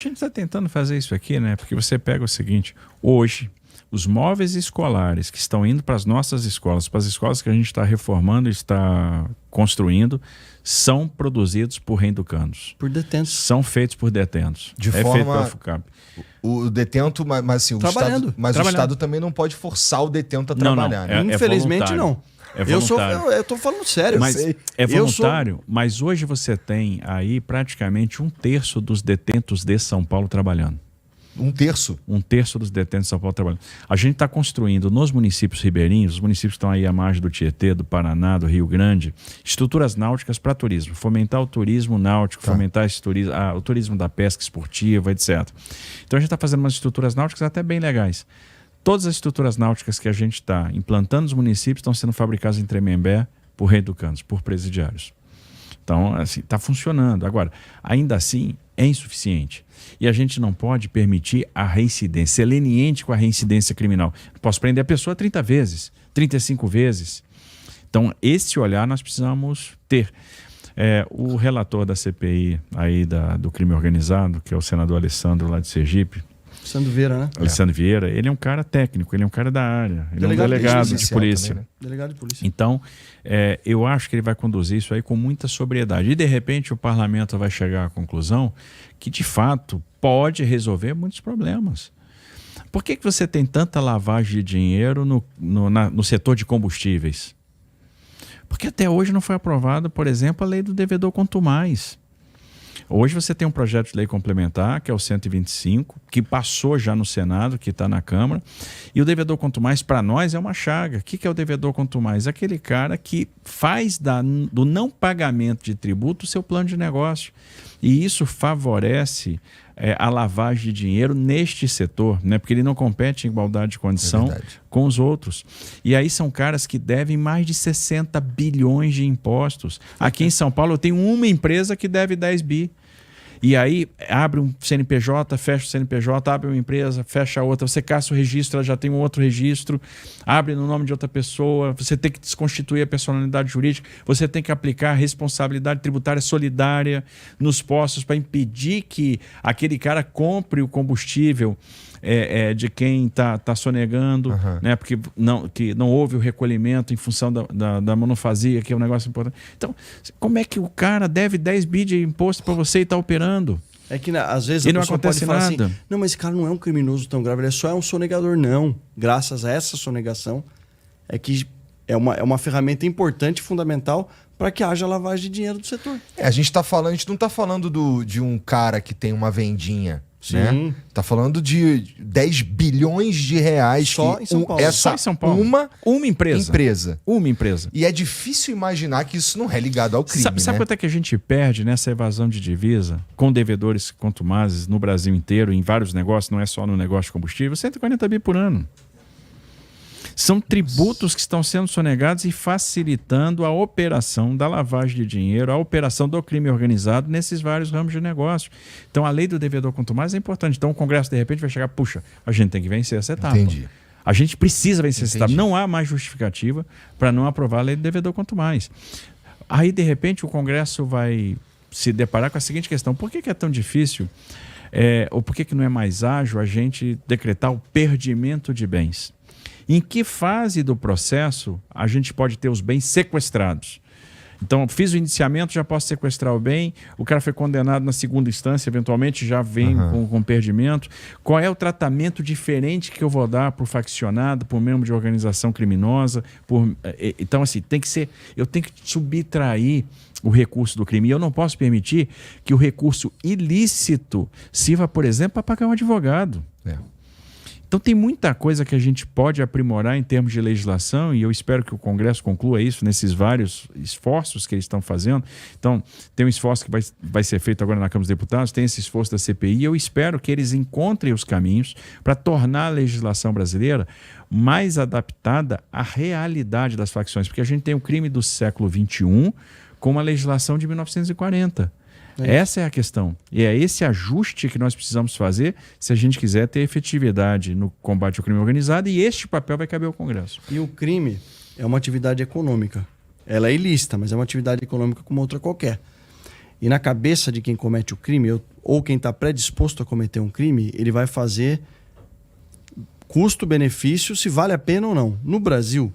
gente está tentando fazer isso aqui, né? Porque você pega o seguinte, hoje, os móveis escolares que estão indo para as nossas escolas, para as escolas que a gente está reformando e está construindo, são produzidos por reenducandos. Por detentos. São feitos por detentos. De feito forma... pela FUCAP. O detento, mas assim, Trabalhando. O Estado também não pode forçar o detento a Não, trabalhar, né? Infelizmente, não. É voluntário. Eu tô falando sério. Mas é voluntário, mas hoje você tem aí praticamente 1/3 dos detentos de São Paulo trabalhando. 1/3? 1/3 dos detentos de São Paulo trabalhando. A gente está construindo nos municípios ribeirinhos, os municípios que estão aí à margem do Tietê, do Paraná, do Rio Grande, estruturas náuticas para turismo, fomentar o turismo náutico, fomentar esse turismo, o turismo da pesca esportiva, etc. Então a gente está fazendo umas estruturas náuticas até bem legais. Todas as estruturas náuticas que a gente está implantando nos municípios estão sendo fabricadas em Tremembé por reeducandos, por presidiários. Então, assim, está funcionando. Agora, ainda assim, é insuficiente. E a gente não pode permitir a reincidência, ser leniente com a reincidência criminal. Posso prender a pessoa 30 vezes, 35 vezes. Então, esse olhar nós precisamos ter. O relator da CPI aí do crime organizado, que é o senador Alessandro lá de Sergipe, Alessandro Vieira, né? Alessandro Vieira, ele é um cara técnico, ele é um cara da área, ele é um delegado de polícia. Também, né? Delegado de polícia. Então, eu acho que ele vai conduzir isso aí com muita sobriedade. E, de repente, o parlamento vai chegar à conclusão que, de fato, pode resolver muitos problemas. Por que você tem tanta lavagem de dinheiro no setor de combustíveis? Porque até hoje não foi aprovada, por exemplo, a lei do devedor quanto mais. Hoje você tem um projeto de lei complementar, que é o 125, que passou já no Senado, que está na Câmara. E o devedor quanto mais, para nós, é uma chaga. O que é o devedor quanto mais? Aquele cara que faz do não pagamento de tributo o seu plano de negócio. E isso favorece a lavagem de dinheiro neste setor, né? Porque ele não compete em igualdade de condição com os outros. E aí são caras que devem mais de 60 bilhões de impostos. Aqui em São Paulo eu tenho uma empresa que deve 10 bi. E aí abre um CNPJ, fecha o CNPJ, abre uma empresa, fecha a outra, você caça o registro, ela já tem um outro registro, abre no nome de outra pessoa, você tem que desconstituir a personalidade jurídica, você tem que aplicar a responsabilidade tributária solidária nos postos para impedir que aquele cara compre o combustível de quem está sonegando, né? Porque não houve o recolhimento em função da monofasia, que é um negócio importante. Então, como é que o cara deve 10 bi de imposto para você e está operando? É que às vezes E a não pessoa pode acontece falar nada. assim, não, mas esse cara não é um criminoso tão grave, ele só é um sonegador. Não. Graças a essa sonegação, é que é uma ferramenta importante e fundamental para que haja lavagem de dinheiro do setor. A gente não está falando de um cara que tem uma vendinha. Né? Tá falando de 10 bilhões de reais só em São Paulo. Só em São Paulo. Uma empresa. Uma empresa. E é difícil imaginar que isso não é ligado ao crime. Sabe quanto é que a gente perde nessa evasão de divisa com devedores contumazes no Brasil inteiro, em vários negócios, não é só no negócio de combustível? 140 bi por ano. São tributos que estão sendo sonegados e facilitando a operação da lavagem de dinheiro, a operação do crime organizado nesses vários ramos de negócio. Então, a lei do devedor quanto mais é importante. Então, o Congresso, de repente, vai chegar, puxa, a gente tem que vencer essa etapa. Entendi. A gente precisa vencer essa etapa. Não há mais justificativa para não aprovar a lei do devedor quanto mais. Aí, de repente, o Congresso vai se deparar com a seguinte questão. Por que é tão difícil, ou por que não é mais ágil a gente decretar o perdimento de bens? Em que fase do processo a gente pode ter os bens sequestrados? Então, fiz o indiciamento, já posso sequestrar o bem, o cara foi condenado na segunda instância, eventualmente já vem com perdimento. Qual é o tratamento diferente que eu vou dar por faccionado, por membro de organização criminosa? Então, assim, eu tenho que subtrair o recurso do crime. E eu não posso permitir que o recurso ilícito sirva, por exemplo, para pagar um advogado. Então tem muita coisa que a gente pode aprimorar em termos de legislação e eu espero que o Congresso conclua isso nesses vários esforços que eles estão fazendo. Então tem um esforço que vai ser feito agora na Câmara dos Deputados, tem esse esforço da CPI e eu espero que eles encontrem os caminhos para tornar a legislação brasileira mais adaptada à realidade das facções, porque a gente tem o crime do século XXI com uma legislação de 1940. Essa é a questão. E é esse ajuste que nós precisamos fazer se a gente quiser ter efetividade no combate ao crime organizado e este papel vai caber ao Congresso. E o crime é uma atividade econômica. Ela é ilícita, mas é uma atividade econômica como outra qualquer. E na cabeça de quem comete o crime, ou quem está predisposto a cometer um crime, ele vai fazer custo-benefício, se vale a pena ou não. No Brasil,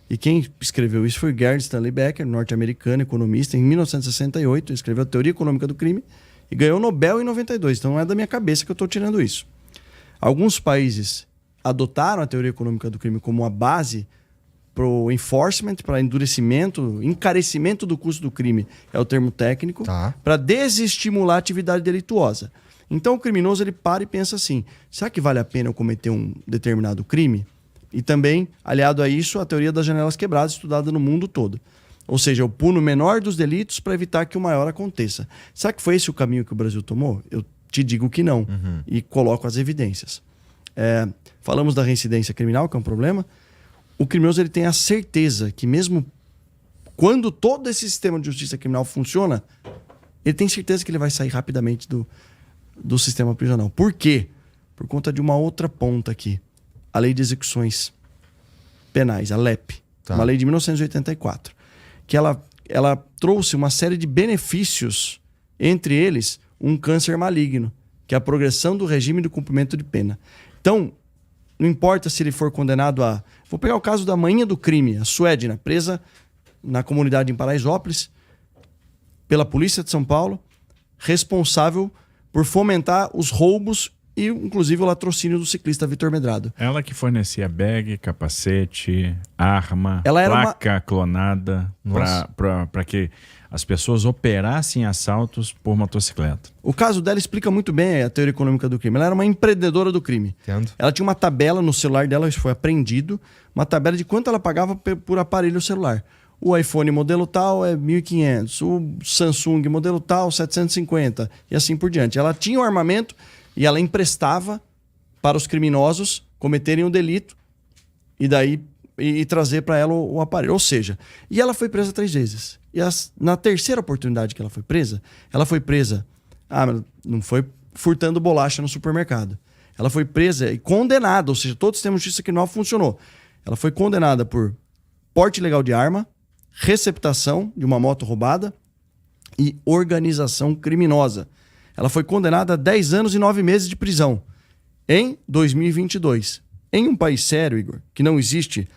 e quem escreveu isso foi Gerd Stanley Becker, norte-americano, economista, em 1968, ele escreveu a Teoria Econômica do Crime e ganhou o Nobel em 92. Então não é da minha cabeça que eu estou tirando isso. Alguns países adotaram a Teoria Econômica do Crime como uma base para o enforcement, para endurecimento, encarecimento do custo do crime, é o termo técnico, para desestimular a atividade delituosa. Então o criminoso ele para e pensa assim, será que vale a pena eu cometer um determinado crime? E também, aliado a isso, a teoria das janelas quebradas, estudada no mundo todo. Ou seja, eu puno o menor dos delitos para evitar que o maior aconteça. Será que foi esse o caminho que o Brasil tomou? Eu te digo que não. E coloco as evidências. Falamos da reincidência criminal, que é um problema. O criminoso ele tem a certeza que mesmo quando todo esse sistema de justiça criminal funciona, ele tem certeza que ele vai sair rapidamente do sistema prisional. Por quê? Por conta de uma outra ponta aqui. A Lei de Execuções Penais, a LEP, uma lei de 1984, que ela trouxe uma série de benefícios, entre eles um câncer maligno, que é a progressão do regime do cumprimento de pena. Então, não importa se ele for condenado a... Vou pegar o caso da manhinha do crime, a Suedna, presa na comunidade em Paraisópolis, pela polícia de São Paulo, responsável por fomentar os roubos e, inclusive, o latrocínio do ciclista Vitor Medrado. Ela que fornecia bag, capacete, arma, ela era placa clonada para que as pessoas operassem assaltos por motocicleta. O caso dela explica muito bem a teoria econômica do crime. Ela era uma empreendedora do crime. Entendo. Ela tinha uma tabela no celular dela, isso foi apreendido, uma tabela de quanto ela pagava por aparelho celular. O iPhone modelo tal é 1.500, o Samsung modelo tal 750 e assim por diante. Ela tinha o armamento e ela emprestava para os criminosos cometerem o delito e trazer para ela o aparelho. Ou seja, e ela foi presa 3 vezes. E na terceira oportunidade que ela foi presa, não foi furtando bolacha no supermercado. Ela foi presa e condenada, ou seja, todo o sistema de justiça criminal funcionou. Ela foi condenada por porte ilegal de arma, receptação de uma moto roubada e organização criminosa. Ela foi condenada a 10 anos e 9 meses de prisão em 2022. Em um país sério, Igor, que não existe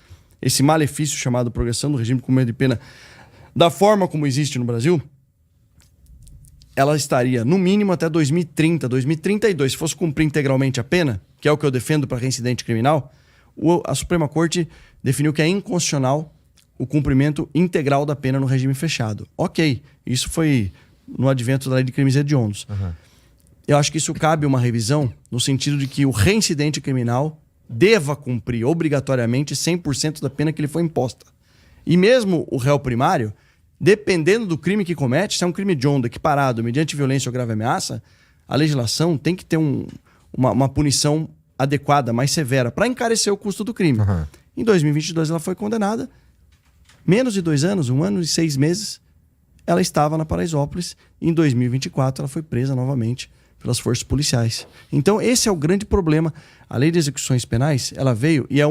esse malefício chamado progressão do regime de cumprimento de pena da forma como existe no Brasil, ela estaria no mínimo até 2030, 2032. Se fosse cumprir integralmente a pena, que é o que eu defendo para reincidente criminal, a Suprema Corte definiu que é inconstitucional o cumprimento integral da pena no regime fechado. Ok, isso foi no advento da lei de crimes hediondos. Eu acho que isso cabe uma revisão no sentido de que o reincidente criminal deva cumprir obrigatoriamente 100% da pena que lhe foi imposta. E mesmo o réu primário, dependendo do crime que comete, se é um crime hediondo equiparado mediante violência ou grave ameaça, a legislação tem que ter uma punição adequada, mais severa, para encarecer o custo do crime. Em 2022 ela foi condenada, menos de 2 anos, 1 ano e 6 meses, ela estava na Paraisópolis. Em 2024 ela foi presa novamente pelas forças policiais. Então esse é o grande problema. A Lei de Execuções Penais, ela veio e é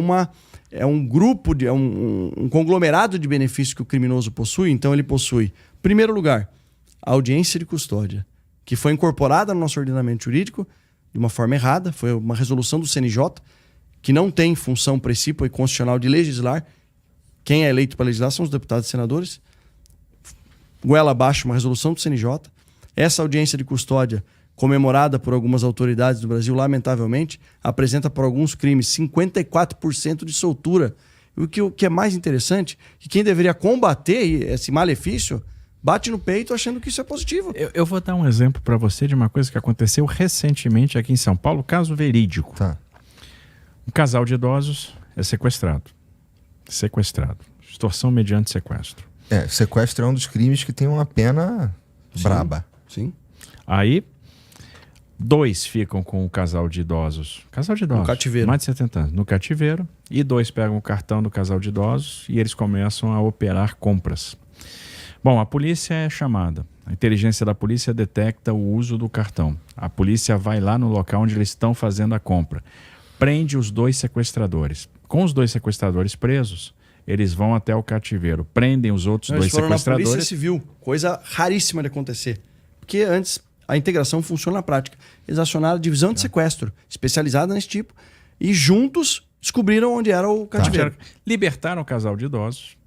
um grupo, um conglomerado de benefícios que o criminoso possui. Então ele possui, em primeiro lugar, a audiência de custódia, que foi incorporada no nosso ordenamento jurídico de uma forma errada. Foi uma resolução do CNJ, que não tem função precípua e constitucional de legislar. Quem é eleito para legislar são os deputados e senadores. Goela abaixo uma resolução do CNJ. Essa audiência de custódia, comemorada por algumas autoridades do Brasil, lamentavelmente, apresenta por alguns crimes 54% de soltura. E o que é mais interessante, que quem deveria combater esse malefício bate no peito achando que isso é positivo. Eu vou dar um exemplo para você de uma coisa que aconteceu recentemente aqui em São Paulo, caso verídico. Um casal de idosos é sequestrado. Extorsão mediante sequestro. Sequestro é um dos crimes que tem uma pena braba. Sim. Aí, 2 ficam com o casal de idosos. No cativeiro. Mais de 70 anos. No cativeiro. E 2 pegam o cartão do casal de idosos e eles começam a operar compras. Bom, a polícia é chamada. A inteligência da polícia detecta o uso do cartão. A polícia vai lá no local onde eles estão fazendo a compra. Prende os 2 sequestradores. Com os 2 sequestradores presos, eles vão até o cativeiro, prendem os outros Eles dois foram na sequestradores. Polícia Civil, coisa raríssima de acontecer. Porque antes a integração funciona na prática. Eles acionaram a divisão de sequestro, especializada nesse tipo, e juntos descobriram onde era o cativeiro. Libertaram o casal de idosos,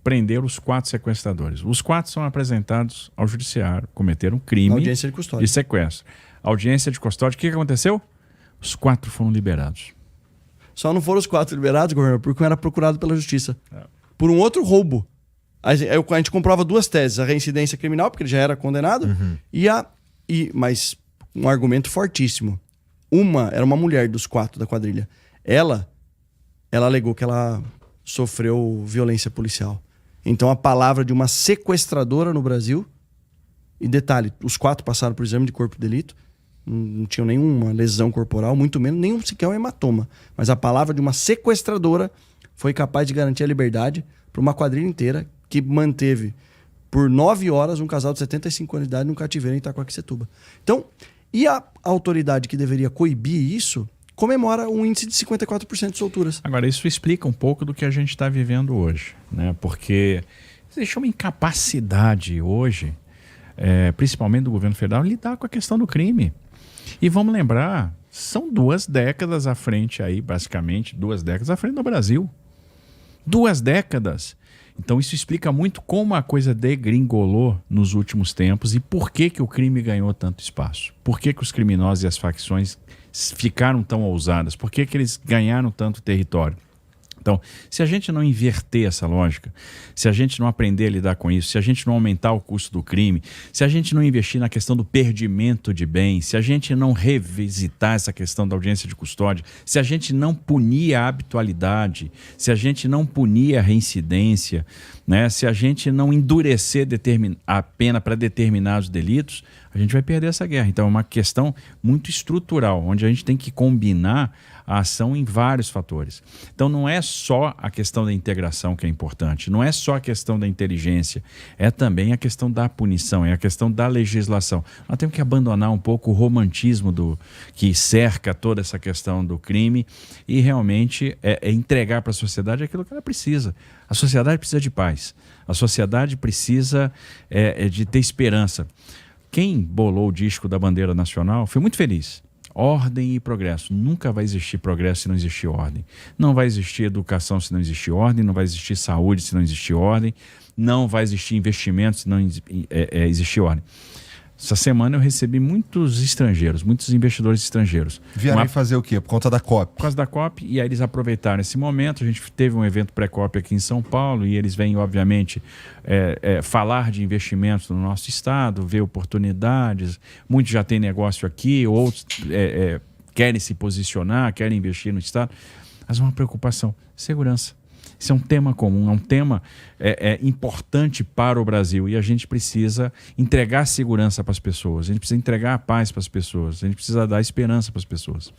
prenderam os 4 sequestradores. Os 4 são apresentados ao judiciário, cometeram um crime Na audiência de custódia. de sequestro. Audiência de custódia, o que aconteceu? Os 4 foram liberados. Só não foram os 4 liberados, governador, porque um era procurado pela justiça. Por um outro roubo. A gente comprova 2 teses. A reincidência criminal, porque ele já era condenado, mas um argumento fortíssimo. Uma era uma mulher dos 4 da quadrilha. Ela alegou que ela sofreu violência policial. Então a palavra de uma sequestradora no Brasil, e detalhe, os 4 passaram por exame de corpo de delito, não tinham nenhuma lesão corporal, muito menos nenhum sequer um hematoma. Mas a palavra de uma sequestradora foi capaz de garantir a liberdade para uma quadrilha inteira que manteve por 9 horas um casal de 75 anos de idade num cativeiro em Itaquaquecetuba. Então, e a autoridade que deveria coibir isso comemora um índice de 54% de solturas. Agora, isso explica um pouco do que a gente está vivendo hoje, né? Porque existe uma incapacidade hoje, principalmente do governo federal, lidar com a questão do crime. E vamos lembrar, são 2 décadas à frente aí, basicamente, 2 décadas à frente do Brasil. 2 décadas. Então isso explica muito como a coisa degringolou nos últimos tempos e por que o crime ganhou tanto espaço. Por que os criminosos e as facções ficaram tão ousadas? Por que eles ganharam tanto território? Então, se a gente não inverter essa lógica, se a gente não aprender a lidar com isso, se a gente não aumentar o custo do crime, se a gente não investir na questão do perdimento de bens, se a gente não revisitar essa questão da audiência de custódia, se a gente não punir a habitualidade, se a gente não punir a reincidência, né, se a gente não endurecer a pena para determinados delitos, a gente vai perder essa guerra. Então é uma questão muito estrutural, onde a gente tem que combinar a ação em vários fatores. Então não é só a questão da integração que é importante, não é só a questão da inteligência, é também a questão da punição, é a questão da legislação. Nós temos que abandonar um pouco o romantismo que cerca toda essa questão do crime e realmente entregar para a sociedade aquilo que ela precisa. A sociedade precisa de paz, a sociedade precisa de ter esperança. Quem bolou o disco da bandeira nacional foi muito feliz. Ordem e progresso. Nunca vai existir progresso se não existir ordem. Não vai existir educação se não existir ordem, não vai existir saúde se não existir ordem, não vai existir investimento se não existir ordem. Essa semana eu recebi muitos estrangeiros, muitos investidores estrangeiros. Vieram fazer o quê? Por conta da COP? Por causa da COP, e aí eles aproveitaram esse momento. A gente teve um evento pré-COP aqui em São Paulo e eles vêm, obviamente, falar de investimentos no nosso estado, ver oportunidades. Muitos já têm negócio aqui, outros querem se posicionar, querem investir no estado. Mas uma preocupação, segurança. Isso é um tema comum, é um tema importante para o Brasil e a gente precisa entregar segurança para as pessoas, a gente precisa entregar a paz para as pessoas, a gente precisa dar esperança para as pessoas.